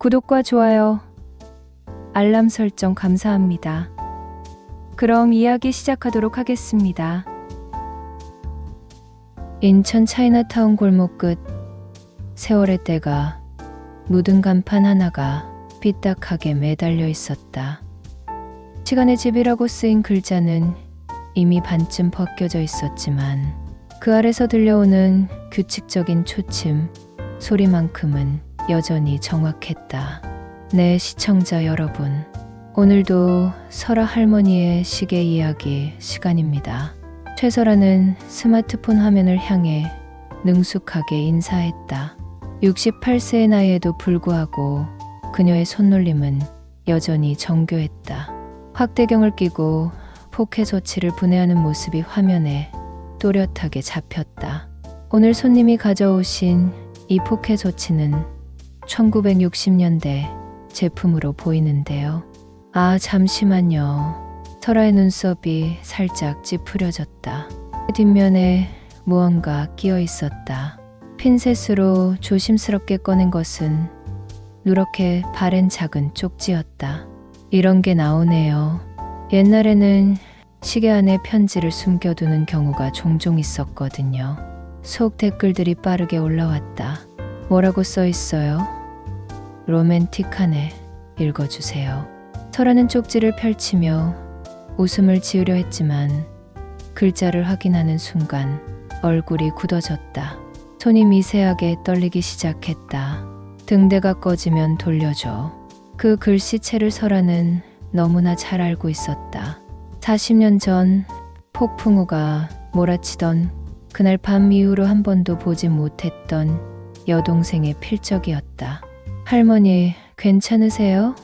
구독과 좋아요, 알람 설정 감사합니다. 그럼 이야기 시작하도록 하겠습니다. 인천 차이나타운 골목 끝 세월의 때가 묻은 간판 하나가 삐딱하게 매달려 있었다. 시간의 집이라고 쓰인 글자는 이미 반쯤 벗겨져 있었지만 그 아래서 들려오는 규칙적인 초침 소리만큼은 여전히 정확했다. 네, 시청자 여러분, 오늘도 설아 할머니의 시계 이야기 시간입니다. 최설아는 스마트폰 화면을 향해 능숙하게 인사했다. 68세의 나이에도 불구하고 그녀의 손놀림은 여전히 정교했다. 확대경을 끼고 포켓워치를 분해하는 모습이 화면에 또렷하게 잡혔다. 오늘 손님이 가져오신 이 포켓워치는 1960년대 제품으로 보이는데요. 아, 잠시만요. 설아의 눈썹이 살짝 찌푸려졌다. 뒷면에 무언가 끼어 있었다. 핀셋으로 조심스럽게 꺼낸 것은 누렇게 바랜 작은 쪽지였다. 이런 게 나오네요. 옛날에는 시계 안에 편지를 숨겨두는 경우가 종종 있었거든요. 속 댓글들이 빠르게 올라왔다. 뭐라고 써 있어요? 로맨틱하네. 읽어주세요. 설아는 쪽지를 펼치며 웃음을 지으려 했지만 글자를 확인하는 순간 얼굴이 굳어졌다. 손이 미세하게 떨리기 시작했다. 등대가 꺼지면 돌려줘. 그 글씨체를 설아는 너무나 잘 알고 있었다. 40년 전 폭풍우가 몰아치던 그날 밤 이후로 한 번도 보지 못했던 여동생의 필적이었다. 할머니, 괜찮으세요?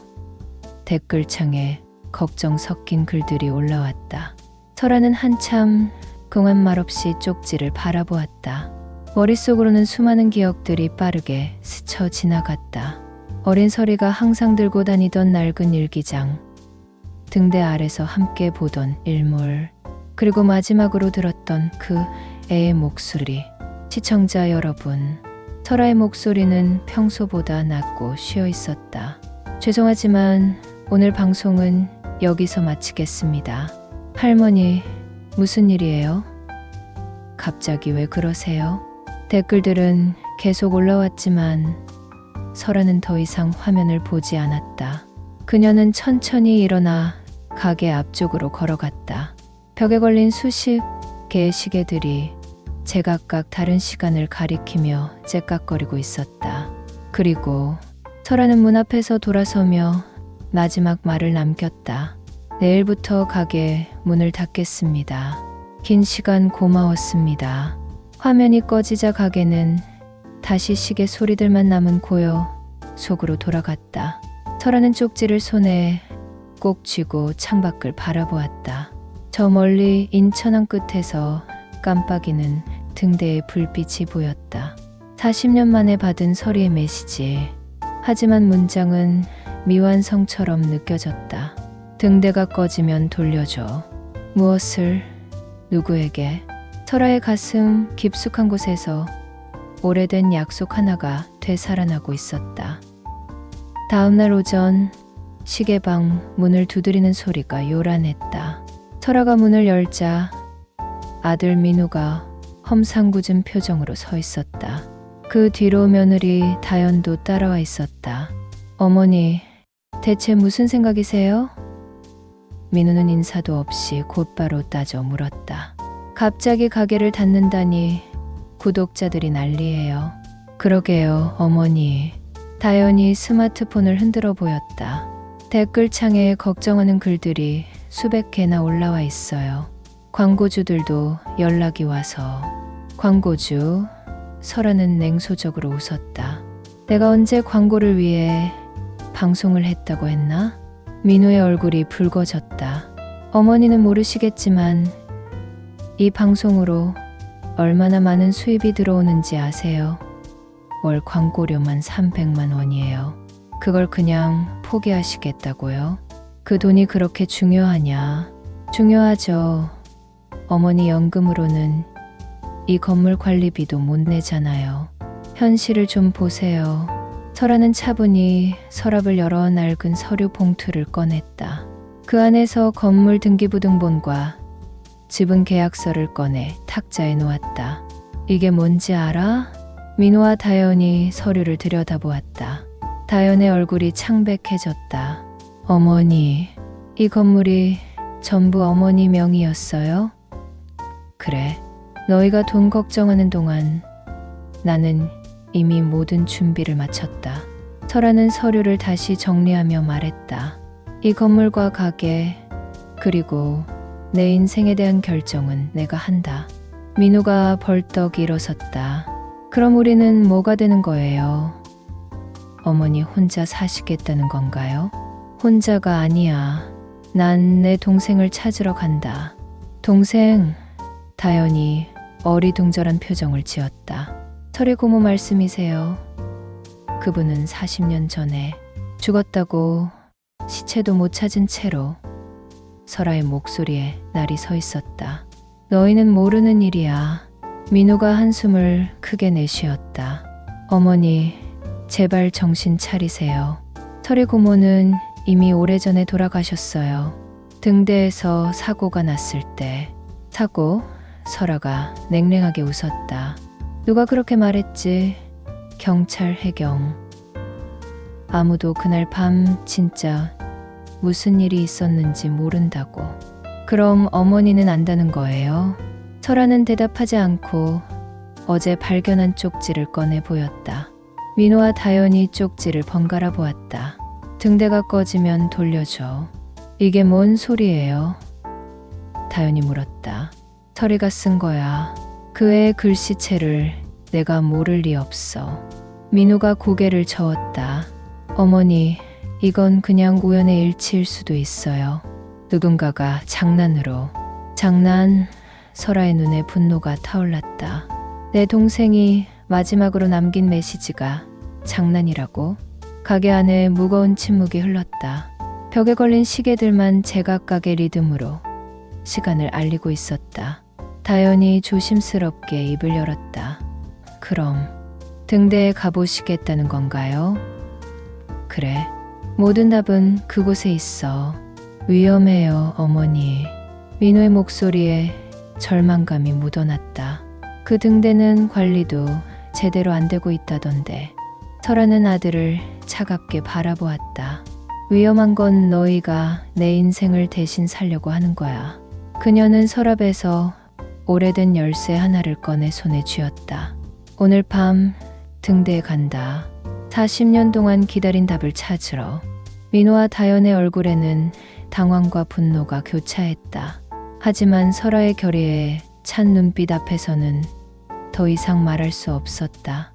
댓글창에 걱정 섞인 글들이 올라왔다. 설아는 한참 그만 말없이 쪽지를 바라보았다. 머릿속으로는 수많은 기억들이 빠르게 스쳐 지나갔다. 어린 설이가 항상 들고 다니던 낡은 일기장, 등대 아래서 함께 보던 일몰, 그리고 마지막으로 들었던 그 애의 목소리. 시청자 여러분, 설아의 목소리는 평소보다 낮고 쉬어 있었다. 죄송하지만 오늘 방송은 여기서 마치겠습니다. 할머니, 무슨 일이에요? 갑자기 왜 그러세요? 댓글들은 계속 올라왔지만 설아는 더 이상 화면을 보지 않았다. 그녀는 천천히 일어나 가게 앞쪽으로 걸어갔다. 벽에 걸린 수십 개의 시계들이 제각각 다른 시간을 가리키며 째깍거리고 있었다. 그리고 설아는 문 앞에서 돌아서며 마지막 말을 남겼다. 내일부터 가게 문을 닫겠습니다. 긴 시간 고마웠습니다. 화면이 꺼지자 가게는 다시 시계 소리들만 남은 고요 속으로 돌아갔다. 설아는 쪽지를 손에 꼭 쥐고 창밖을 바라보았다. 저 멀리 인천항 끝에서 깜빡이는 등대의 불빛이 보였다. 40년 만에 받은 설이의 메시지. 하지만 문장은 미완성처럼 느껴졌다. 등대가 꺼지면 돌려줘. 무엇을? 누구에게? 설아의 가슴 깊숙한 곳에서 오래된 약속 하나가 되살아나고 있었다. 다음 날 오전 시계방 문을 두드리는 소리가 요란했다. 설아가 문을 열자 아들 민우가 험상궂은 표정으로 서 있었다. 그 뒤로 며느리 다연도 따라와 있었다. 어머니, 대체 무슨 생각이세요? 민우는 인사도 없이 곧바로 따져 물었다. 갑자기 가게를 닫는다니 구독자들이 난리예요. 그러게요, 어머니. 다연이 스마트폰을 흔들어 보였다. 댓글창에 걱정하는 글들이 수백 개나 올라와 있어요. 광고주들도 연락이 와서. 광고주? 설아는 냉소적으로 웃었다. 내가 언제 광고를 위해 방송을 했다고 했나? 민우의 얼굴이 붉어졌다. 어머니는 모르시겠지만 이 방송으로 얼마나 많은 수입이 들어오는지 아세요? 월 광고료만 300만 원이에요. 그걸 그냥 포기하시겠다고요? 그 돈이 그렇게 중요하냐? 중요하죠. 어머니 연금으로는 이 건물 관리비도 못 내잖아요. 현실을 좀 보세요. 설아는 차분히 서랍을 열어 낡은 서류 봉투를 꺼냈다. 그 안에서 건물 등기부등본과 지분 계약서를 꺼내 탁자에 놓았다. 이게 뭔지 알아? 민호와 다연이 서류를 들여다보았다. 다연의 얼굴이 창백해졌다. 어머니, 이 건물이 전부 어머니 명의였어요? 그래, 너희가 돈 걱정하는 동안 나는 이미 모든 준비를 마쳤다. 설아는 서류를 다시 정리하며 말했다. 이 건물과 가게, 그리고 내 인생에 대한 결정은 내가 한다. 민호가 벌떡 일어섰다. 그럼 우리는 뭐가 되는 거예요? 어머니 혼자 사시겠다는 건가요? 혼자가 아니야. 난 내 동생을 찾으러 간다. 동생, 다연이 어리둥절한 표정을 지었다. 설의 고모 말씀이세요. 그분은 40년 전에 죽었다고 시체도 못 찾은 채로 설아의 목소리에 날이 서 있었다. 너희는 모르는 일이야. 민호가 한숨을 크게 내쉬었다. 어머니, 제발 정신 차리세요. 설의 고모는 이미 오래전에 돌아가셨어요. 등대에서 사고가 났을 때. 사고? 설아가 냉랭하게 웃었다. 누가 그렇게 말했지? 경찰 해경. 아무도 그날 밤 진짜 무슨 일이 있었는지 모른다고. 그럼 어머니는 안다는 거예요? 설아는 대답하지 않고 어제 발견한 쪽지를 꺼내 보였다. 민호와 다연이 쪽지를 번갈아 보았다. 등대가 꺼지면 돌려줘. 이게 뭔 소리예요? 다연이 물었다. 설이가 쓴 거야. 그 애의 글씨체를 내가 모를 리 없어. 민호가 고개를 저었다. 어머니, 이건 그냥 우연의 일치일 수도 있어요. 누군가가 장난으로. 장난? 설아의 눈에 분노가 타올랐다. 내 동생이 마지막으로 남긴 메시지가 장난이라고? 가게 안에 무거운 침묵이 흘렀다. 벽에 걸린 시계들만 제각각의 리듬으로 시간을 알리고 있었다. 다연이 조심스럽게 입을 열었다. 그럼 등대에 가보시겠다는 건가요? 그래. 모든 답은 그곳에 있어. 위험해요, 어머니. 민호의 목소리에 절망감이 묻어났다. 그 등대는 관리도 제대로 안 되고 있다던데. 설아는 아들을 차갑게 바라보았다. 위험한 건 너희가 내 인생을 대신 살려고 하는 거야. 그녀는 서랍에서 오래된 열쇠 하나를 꺼내 손에 쥐었다. 오늘 밤 등대에 간다. 40년 동안 기다린 답을 찾으러. 민호와 다연의 얼굴에는 당황과 분노가 교차했다. 하지만 설아의 결의에 찬 눈빛 앞에서는 더 이상 말할 수 없었다.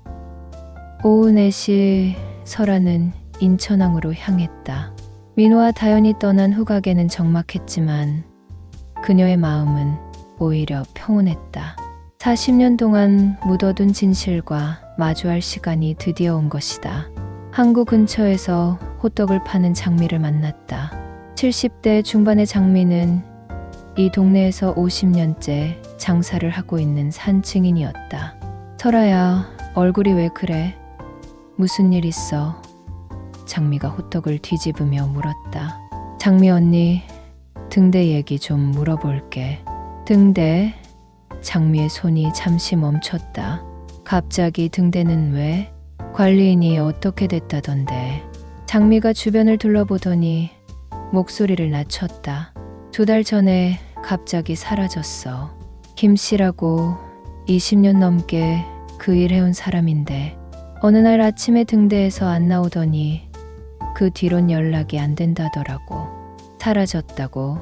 오후 4시 설아는 인천항으로 향했다. 민호와 다연이 떠난 후 가게는 적막했지만 그녀의 마음은 오히려 평온했다. 40년 동안 묻어둔 진실과 마주할 시간이 드디어 온 것이다. 항구 근처에서 호떡을 파는 장미를 만났다. 70대 중반의 장미는 이 동네에서 50년째 장사를 하고 있는 산증인이었다. 설아야, 얼굴이 왜 그래? 무슨 일 있어? 장미가 호떡을 뒤집으며 물었다. 장미 언니, 등대 얘기 좀 물어볼게. 등대? 장미의 손이 잠시 멈췄다. 갑자기 등대는 왜? 관리인이 어떻게 됐다던데. 장미가 주변을 둘러보더니 목소리를 낮췄다. 2달 전에 갑자기 사라졌어. 김 씨라고 20년 넘게 그 일 해온 사람인데 어느 날 아침에 등대에서 안 나오더니 그 뒤론 연락이 안 된다더라고. 사라졌다고.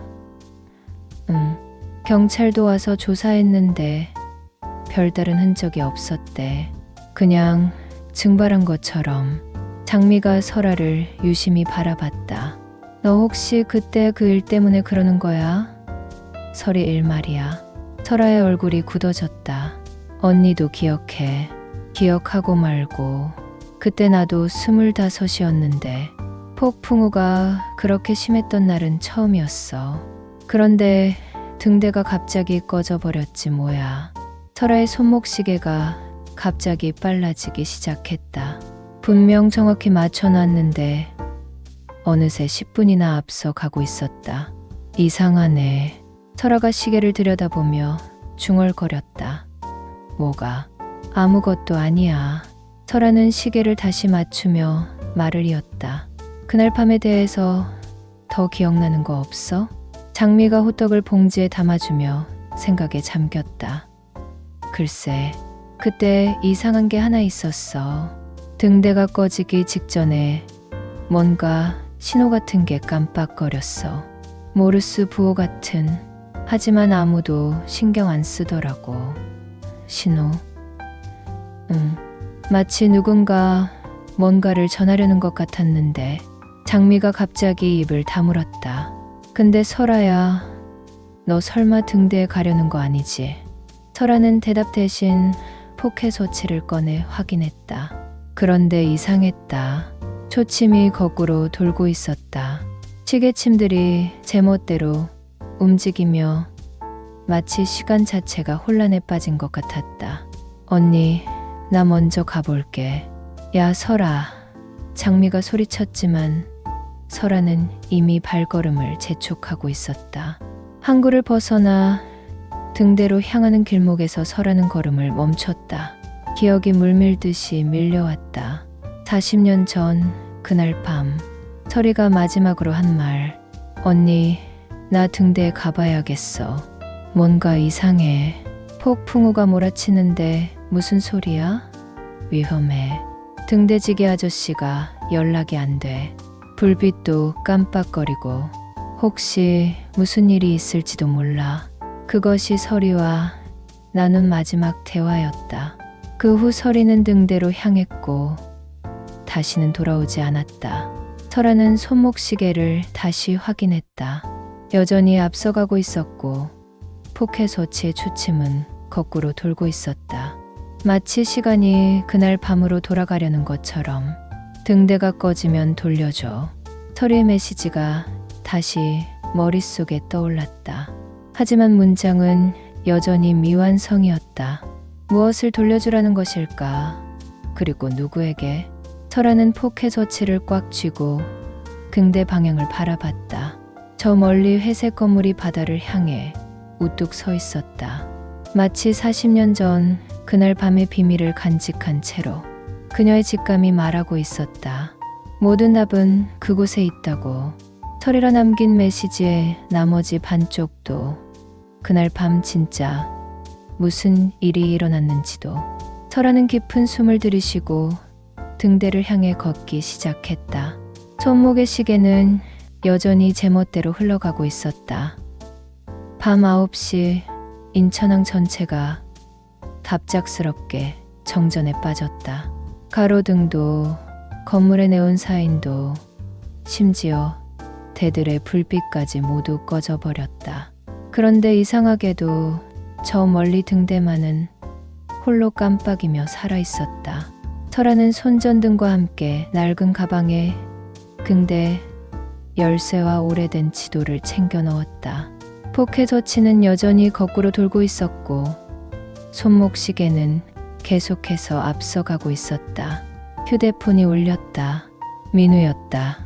경찰도 와서 조사했는데 별다른 흔적이 없었대. 그냥 증발한 것처럼. 장미가 설아를 유심히 바라봤다. 너 혹시 그때 그 일 때문에 그러는 거야? 설이 일 말이야. 설아의 얼굴이 굳어졌다. 언니도 기억해. 기억하고 말고. 그때 나도 25이었는데 폭풍우가 그렇게 심했던 날은 처음이었어. 그런데 등대가 갑자기 꺼져버렸지 뭐야. 설아의 손목시계가 갑자기 빨라지기 시작했다. 분명 정확히 맞춰놨는데 어느새 10분이나 앞서 가고 있었다. 이상하네. 설아가 시계를 들여다보며 중얼거렸다. 뭐가? 아무것도 아니야. 설아는 시계를 다시 맞추며 말을 이었다. 그날 밤에 대해서 더 기억나는 거 없어? 장미가 호떡을 봉지에 담아주며 생각에 잠겼다. 글쎄, 그때 이상한 게 하나 있었어. 등대가 꺼지기 직전에 뭔가 신호 같은 게 깜빡거렸어. 모르스 부호 같은, 하지만 아무도 신경 안 쓰더라고. 신호. 마치 누군가 뭔가를 전하려는 것 같았는데 장미가 갑자기 입을 다물었다. 근데 설아야, 너 설마 등대에 가려는 거 아니지? 설아는 대답 대신 포켓 워치를 꺼내 확인했다. 그런데 이상했다. 초침이 거꾸로 돌고 있었다. 시계침들이 제멋대로 움직이며 마치 시간 자체가 혼란에 빠진 것 같았다. 언니, 나 먼저 가볼게. 야, 설아. 장미가 소리쳤지만 설아는 이미 발걸음을 재촉하고 있었다. 항구를 벗어나 등대로 향하는 길목에서 설아는 걸음을 멈췄다. 기억이 물밀듯이 밀려왔다. 40년 전 그날 밤 설이가 마지막으로 한 말. 언니, 나 등대에 가봐야겠어. 뭔가 이상해. 폭풍우가 몰아치는데 무슨 소리야? 위험해. 등대지기 아저씨가 연락이 안 돼. 불빛도 깜빡거리고 혹시 무슨 일이 있을지도 몰라. 그것이 설이와 나눈 마지막 대화였다. 그 후 설이는 등대로 향했고 다시는 돌아오지 않았다. 설아는 손목시계를 다시 확인했다. 여전히 앞서가고 있었고 포켓 워치의 초침은 거꾸로 돌고 있었다. 마치 시간이 그날 밤으로 돌아가려는 것처럼. 등대가 꺼지면 돌려줘. 설이의 메시지가 다시 머릿속에 떠올랐다. 하지만 문장은 여전히 미완성이었다. 무엇을 돌려주라는 것일까? 그리고 누구에게? 설아는 포켓 워치를 꽉 쥐고 등대 방향을 바라봤다. 저 멀리 회색 건물이 바다를 향해 우뚝 서 있었다. 마치 40년 전 그날 밤의 비밀을 간직한 채로 그녀의 직감이 말하고 있었다. 모든 답은 그곳에 있다고. 설이라 남긴 메시지의 나머지 반쪽도 그날 밤 진짜 무슨 일이 일어났는지도. 설아는 깊은 숨을 들이쉬고 등대를 향해 걷기 시작했다. 손목의 시계는 여전히 제멋대로 흘러가고 있었다. 밤 9시 인천항 전체가 갑작스럽게 정전에 빠졌다. 가로등도 건물의 네온 사인도 심지어 대들의 불빛까지 모두 꺼져버렸다. 그런데 이상하게도 저 멀리 등대만은 홀로 깜빡이며 살아있었다. 설아는 손전등과 함께 낡은 가방에 등대 열쇠와 오래된 지도를 챙겨 넣었다. 포켓 워치는 여전히 거꾸로 돌고 있었고 손목시계는 계속해서 앞서가고 있었다. 휴대폰이 울렸다. 민우였다.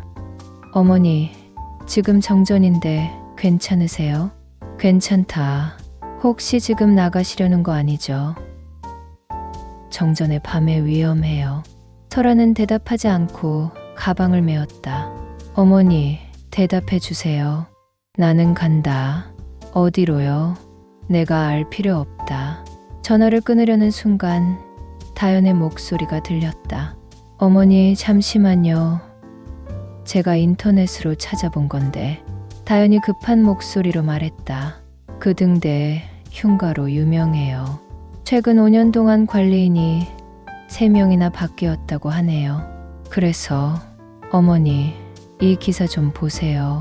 어머니, 지금 정전인데 괜찮으세요? 괜찮다. 혹시 지금 나가시려는 거 아니죠? 정전의 밤에 위험해요. 설아는 대답하지 않고 가방을 메었다. 어머니, 대답해 주세요. 나는 간다. 어디로요? 내가 알 필요 없다. 전화를 끊으려는 순간 다연의 목소리가 들렸다. 어머니, 잠시만요. 제가 인터넷으로 찾아본 건데. 다연이 급한 목소리로 말했다. 그 등대 흉가로 유명해요. 최근 5년 동안 관리인이 3명이나 바뀌었다고 하네요. 그래서 어머니, 이 기사 좀 보세요.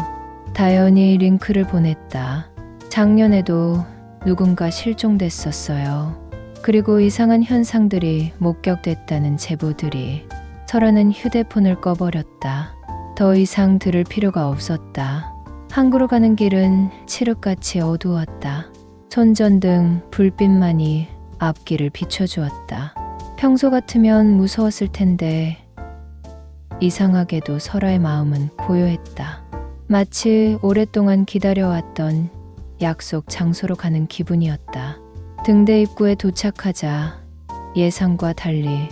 다연이 링크를 보냈다. 작년에도 누군가 실종됐었어요. 그리고 이상한 현상들이 목격됐다는 제보들이. 설아는 휴대폰을 꺼버렸다. 더 이상 들을 필요가 없었다. 항구로 가는 길은 칠흑같이 어두웠다. 손전등 불빛만이 앞길을 비춰주었다. 평소 같으면 무서웠을 텐데 이상하게도 설아의 마음은 고요했다. 마치 오랫동안 기다려왔던 약속 장소로 가는 기분이었다. 등대 입구에 도착하자 예상과 달리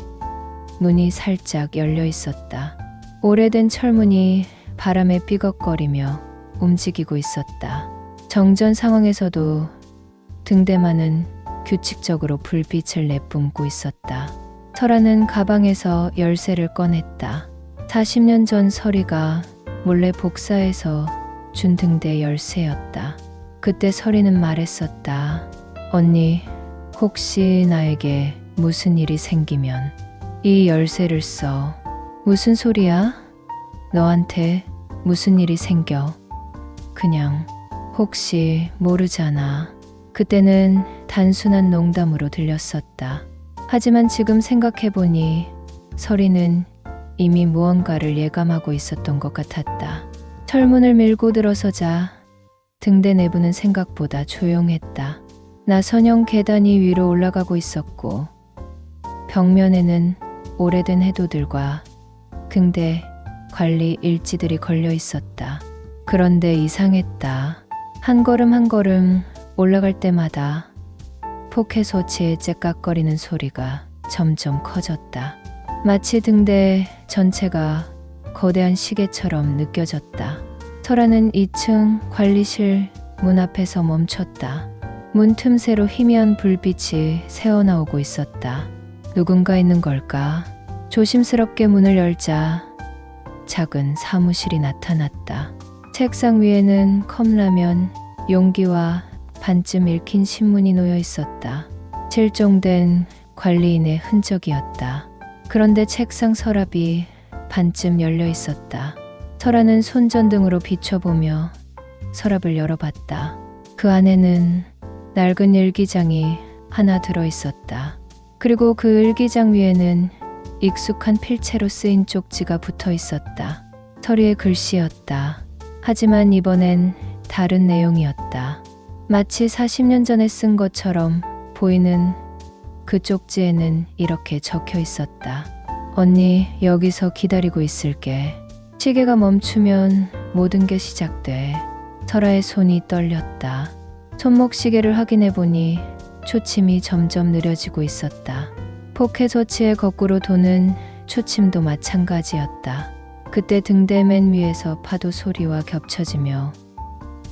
문이 살짝 열려 있었다. 오래된 철문이 바람에 삐걱거리며 움직이고 있었다. 정전 상황에서도 등대만은 규칙적으로 불빛을 내뿜고 있었다. 설아는 가방에서 열쇠를 꺼냈다. 40년 전 설이가 몰래 복사해서 준 등대 열쇠였다. 그때 설이는 말했었다. 언니, 혹시 나에게 무슨 일이 생기면 이 열쇠를 써. 무슨 소리야? 너한테 무슨 일이 생겨. 그냥 혹시 모르잖아. 그때는 단순한 농담으로 들렸었다. 하지만 지금 생각해보니 설이는 이미 무언가를 예감하고 있었던 것 같았다. 철문을 밀고 들어서자 등대 내부는 생각보다 조용했다. 나선형 계단이 위로 올라가고 있었고 벽면에는 오래된 해도들과 등대 관리 일지들이 걸려 있었다. 그런데 이상했다. 한 걸음 한 걸음 올라갈 때마다 포켓 워치의 째깍거리는 소리가 점점 커졌다. 마치 등대 전체가 거대한 시계처럼 느껴졌다. 설아는 2층 관리실 문 앞에서 멈췄다. 문 틈새로 희미한 불빛이 새어나오고 있었다. 누군가 있는 걸까? 조심스럽게 문을 열자 작은 사무실이 나타났다. 책상 위에는 컵라면, 용기와 반쯤 읽힌 신문이 놓여 있었다. 실종된 관리인의 흔적이었다. 그런데 책상 서랍이 반쯤 열려 있었다. 설아는 손전등으로 비춰보며 서랍을 열어봤다. 그 안에는 낡은 일기장이 하나 들어 있었다. 그리고 그 일기장 위에는 익숙한 필체로 쓰인 쪽지가 붙어 있었다. 서리의 글씨였다. 하지만 이번엔 다른 내용이었다. 마치 40년 전에 쓴 것처럼 보이는 그 쪽지에는 이렇게 적혀 있었다. 언니, 여기서 기다리고 있을게. 시계가 멈추면 모든 게 시작돼. 설아의 손이 떨렸다. 손목 시계를 확인해 보니 초침이 점점 느려지고 있었다. 포켓 워치의 거꾸로 도는 초침도 마찬가지였다. 그때 등대 맨 위에서 파도 소리와 겹쳐지며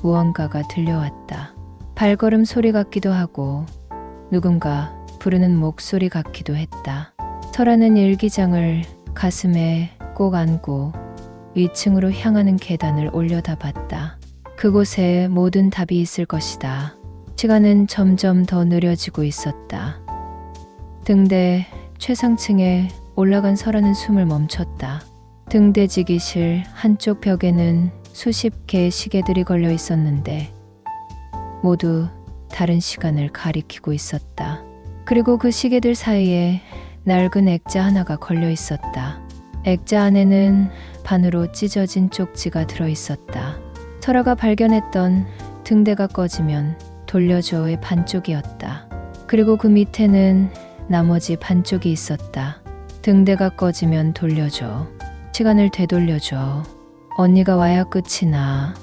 무언가가 들려왔다. 발걸음 소리 같기도 하고 누군가 부르는 목소리 같기도 했다. 설아는 일기장을 가슴에 꼭 안고 위층으로 향하는 계단을 올려다봤다. 그곳에 모든 답이 있을 것이다. 시간은 점점 더 느려지고 있었다. 등대 최상층에 올라간 설아는 숨을 멈췄다. 등대지기실 한쪽 벽에는 수십 개의 시계들이 걸려 있었는데 모두 다른 시간을 가리키고 있었다. 그리고 그 시계들 사이에 낡은 액자 하나가 걸려 있었다. 액자 안에는 반으로 찢어진 쪽지가 들어 있었다. 설아가 발견했던 등대가 꺼지면 돌려줘의 반쪽이었다. 그리고 그 밑에는 나머지 반쪽이 있었다. 등대가 꺼지면 돌려줘. 시간을 되돌려줘. 언니가 와야 끝이 나.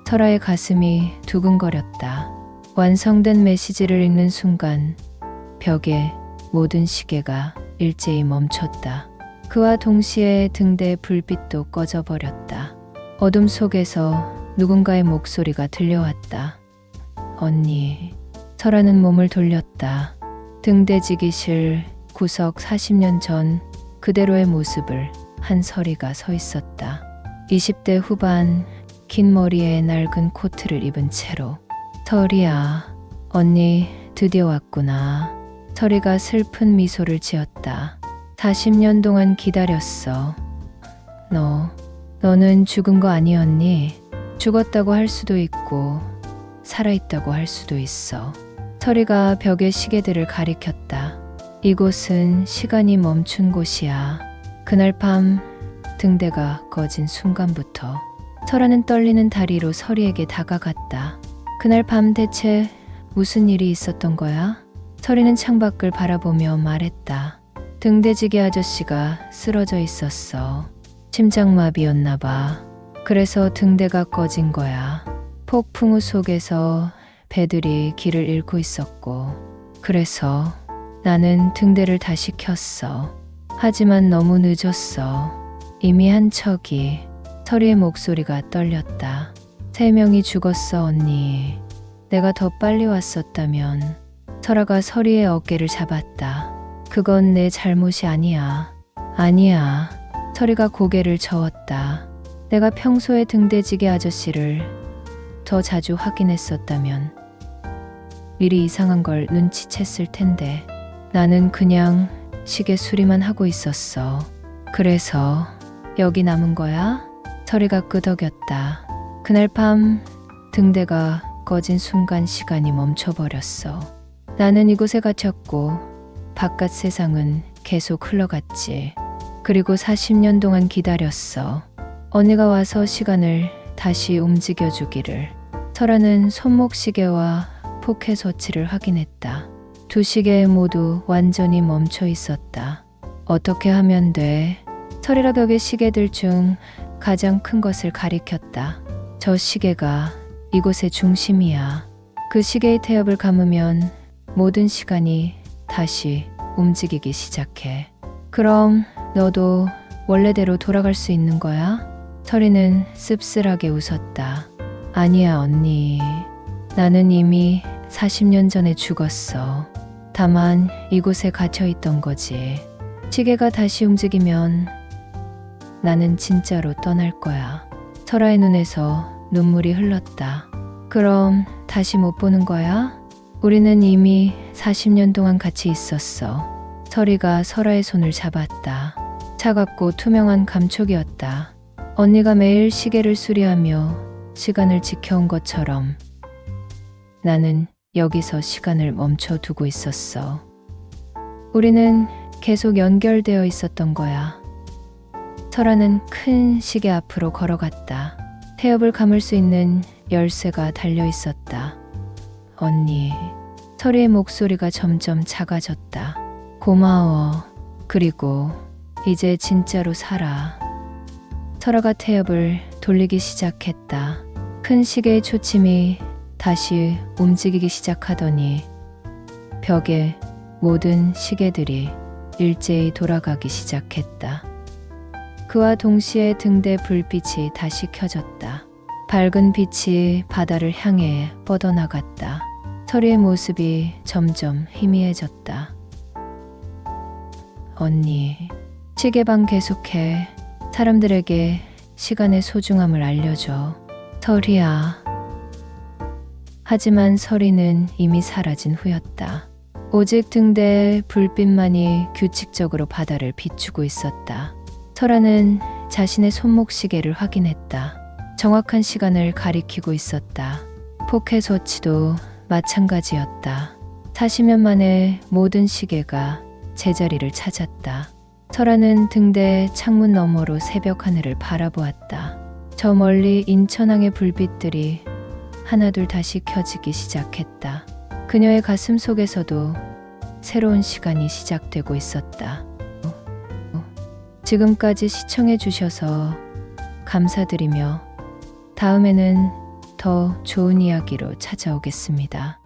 설아의 가슴이 두근거렸다. 완성된 메시지를 읽는 순간 벽에 모든 시계가 일제히 멈췄다. 그와 동시에 등대의 불빛도 꺼져버렸다. 어둠 속에서 누군가의 목소리가 들려왔다. 언니. 설아는 몸을 돌렸다. 등대지기실 구석 40년 전 그대로의 모습을 한 설이가 서 있었다. 20대 후반 긴 머리에 낡은 코트를 입은 채로. 설이야, 언니 드디어 왔구나. 설이가 슬픈 미소를 지었다. 40년 동안 기다렸어. 너는 죽은 거 아니었니? 죽었다고 할 수도 있고 살아있다고 할 수도 있어. 설이가 벽에 시계들을 가리켰다. 이곳은 시간이 멈춘 곳이야. 그날 밤 등대가 꺼진 순간부터 설아는 떨리는 다리로 설이에게 다가갔다. 그날 밤 대체 무슨 일이 있었던 거야? 설이는 창밖을 바라보며 말했다. 등대지기 아저씨가 쓰러져 있었어. 심장마비였나 봐. 그래서 등대가 꺼진 거야. 폭풍우 속에서 배들이 길을 잃고 있었고, 그래서 나는 등대를 다시 켰어. 하지만 너무 늦었어. 이미 한 척이. 설이의 목소리가 떨렸다. 3명이 죽었어, 언니. 내가 더 빨리 왔었다면. 설아가 설이의 어깨를 잡았다. 그건 내 잘못이 아니야. 아니야. 설이가 고개를 저었다. 내가 평소에 등대지기 아저씨를 더 자주 확인했었다면 일이 이상한 걸 눈치챘을 텐데 나는 그냥 시계 수리만 하고 있었어. 그래서 여기 남은 거야? 설이가 끄덕였다. 그날 밤 등대가 꺼진 순간 시간이 멈춰버렸어. 나는 이곳에 갇혔고 바깥 세상은 계속 흘러갔지. 그리고 40년 동안 기다렸어. 언니가 와서 시간을 다시 움직여주기를. 설아는 손목시계와 포켓워치를 확인했다. 두 시계 모두 완전히 멈춰 있었다. 어떻게 하면 돼? 설이라 벽의 시계들 중 가장 큰 것을 가리켰다. 저 시계가 이곳의 중심이야. 그 시계의 태엽을 감으면 모든 시간이 다시 움직이기 시작해. 그럼 너도 원래대로 돌아갈 수 있는 거야? 설이는 씁쓸하게 웃었다. 아니야, 언니. 나는 이미 40년 전에 죽었어. 다만 이곳에 갇혀 있던 거지. 시계가 다시 움직이면 나는 진짜로 떠날 거야. 설아의 눈에서 눈물이 흘렀다. 그럼 다시 못 보는 거야? 우리는 이미 40년 동안 같이 있었어. 설이가 설아의 손을 잡았다. 차갑고 투명한 감촉이었다. 언니가 매일 시계를 수리하며 시간을 지켜온 것처럼 나는 여기서 시간을 멈춰두고 있었어. 우리는 계속 연결되어 있었던 거야. 설아는 큰 시계 앞으로 걸어갔다. 태엽을 감을 수 있는 열쇠가 달려 있었다. 언니, 설이의 목소리가 점점 작아졌다. 고마워. 그리고 이제 진짜로 살아. 설아가 태엽을 돌리기 시작했다. 큰 시계의 초침이 다시 움직이기 시작하더니 벽에 모든 시계들이 일제히 돌아가기 시작했다. 그와 동시에 등대 불빛이 다시 켜졌다. 밝은 빛이 바다를 향해 뻗어나갔다. 설이의 모습이 점점 희미해졌다. 언니, 시계방 계속해. 사람들에게 시간의 소중함을 알려줘. 설이야. 하지만 설이는 이미 사라진 후였다. 오직 등대의 불빛만이 규칙적으로 바다를 비추고 있었다. 설아는 자신의 손목시계를 확인했다. 정확한 시간을 가리키고 있었다. 포켓워치도 마찬가지였다. 40년 만에 모든 시계가 제자리를 찾았다. 설아는 등대 창문 너머로 새벽 하늘을 바라보았다. 저 멀리 인천항의 불빛들이 하나둘 다시 켜지기 시작했다. 그녀의 가슴 속에서도 새로운 시간이 시작되고 있었다. 지금까지 시청해 주셔서 감사드리며 다음에는 더 좋은 이야기로 찾아오겠습니다.